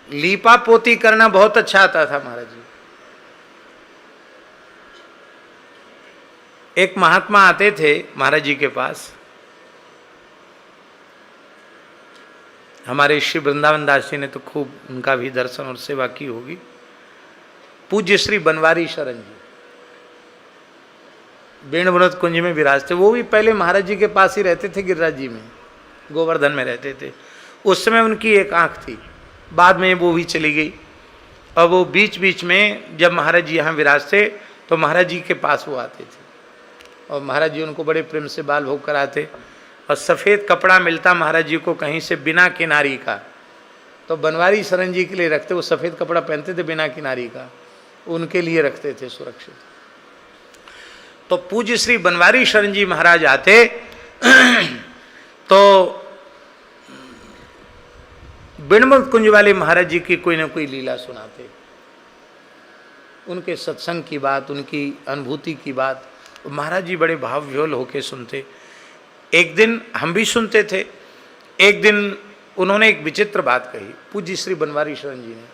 लीपा पोती करना बहुत अच्छा आता था महाराज जी। एक महात्मा आते थे महाराज जी के पास, हमारे श्री वृंदावन दास जी ने तो खूब उनका भी दर्शन और सेवा की होगी। पूज्य श्री बनवारी शरण जी वेणुव्रत कुंज में विराजते, वो भी पहले महाराज जी के पास ही रहते थे, गिरिराज जी में, गोवर्धन में रहते थे। उस समय उनकी एक आंख थी, बाद में वो भी चली गई। और वो बीच बीच में जब महाराज जी यहाँ विराजते तो महाराज जी के पास वो आते थे और महाराज जी उनको बड़े प्रेम से बाल भोग कराते। और सफ़ेद कपड़ा मिलता महाराज जी को कहीं से बिना किनारी का, तो बनवारी शरण जी के लिए रखते, वो सफ़ेद कपड़ा पहनते थे बिना किनारी का, उनके लिए रखते थे सुरक्षित। तो पूज्य श्री बनवारी शरण जी महाराज आते तो वेणुव्रत कुंज वाले महाराज जी की कोई ना कोई लीला सुनाते, उनके सत्संग की बात, उनकी अनुभूति की बात महाराज जी बड़े भावविह्वल होकर सुनते। एक दिन हम भी सुनते थे, एक दिन उन्होंने एक विचित्र बात कही पूज्य श्री बनवारी शरण जी ने।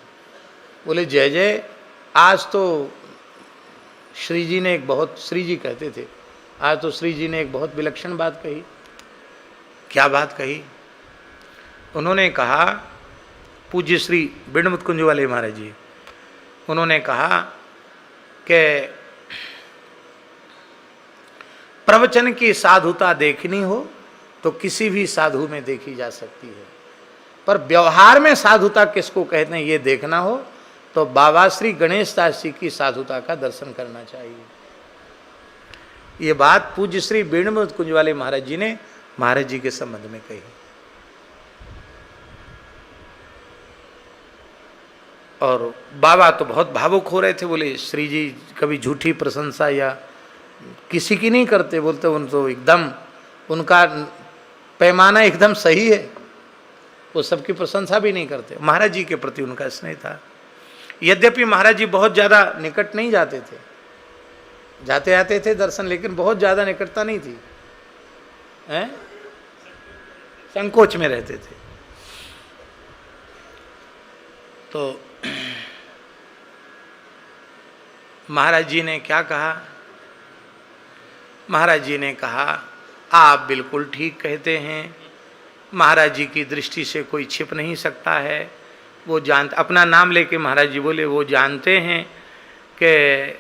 बोले जय जय, आज तो श्री जी ने एक बहुत, श्री जी कहते थे, आज तो श्री जी ने एक बहुत विलक्षण बात कही। क्या बात कही? उन्होंने कहा, पूज्य श्री वेणुव्रत कुंज वाले महाराज जी, उन्होंने कहा कि प्रवचन की साधुता देखनी हो तो किसी भी साधु में देखी जा सकती है, पर व्यवहार में साधुता किसको कहते हैं ये देखना हो तो बाबा श्री गणेश दास जी की साधुता का दर्शन करना चाहिए। ये बात पूज्य श्री वेणुव्रत कुंज वाले महाराज जी ने महाराज जी के संबंध में कही। और बाबा तो बहुत भावुक हो रहे थे, बोले श्री जी कभी झूठी प्रशंसा या किसी की नहीं करते, बोलते उन तो एकदम उनका पैमाना एकदम सही है, वो सबकी प्रशंसा भी नहीं करते। महाराज जी के प्रति उनका स्नेह था। यद्यपि महाराज जी बहुत ज़्यादा निकट नहीं जाते थे, जाते आते थे दर्शन, लेकिन बहुत ज़्यादा निकटता नहीं थी, हैं, संकोच में रहते थे। तो महाराज जी ने क्या कहा? महाराज जी ने कहा आप बिल्कुल ठीक कहते हैं, महाराज जी की दृष्टि से कोई छिप नहीं सकता है, वो जानते, अपना नाम लेके महाराज जी बोले वो जानते हैं कि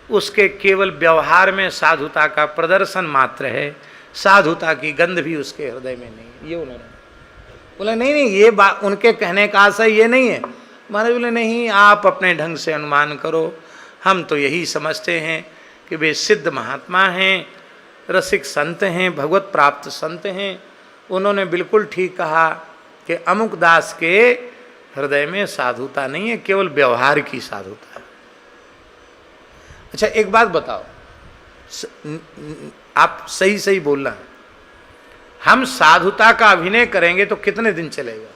उसके केवल व्यवहार में साधुता का प्रदर्शन मात्र है, साधुता की गंध भी उसके हृदय में नहीं। ये उन्होंने बोला नहीं नहीं, ये बात उनके कहने का आशय ये नहीं है। महाराज बोले नहीं, आप अपने ढंग से अनुमान करो, हम तो यही समझते हैं कि वे सिद्ध महात्मा हैं, रसिक संत हैं, भगवत प्राप्त संत हैं। उन्होंने बिल्कुल ठीक कहा कि अमुक दास के हृदय में साधुता नहीं है, केवल व्यवहार की साधुता है। अच्छा एक बात बताओ, आप सही सही बोलना, हम साधुता का अभिनय करेंगे तो कितने दिन चलेगा?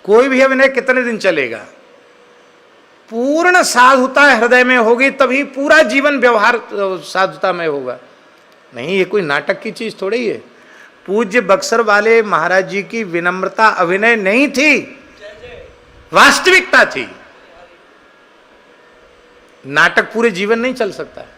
कोई भी अभिनय कितने दिन चलेगा? पूर्ण साधुता हृदय में होगी तभी पूरा जीवन व्यवहार साधुता में होगा। नहीं, ये कोई नाटक की चीज थोड़ी है। पूज्य बक्सर वाले महाराज जी की विनम्रता अभिनय नहीं थी, वास्तविकता थी। नाटक पूरे जीवन नहीं चल सकता है।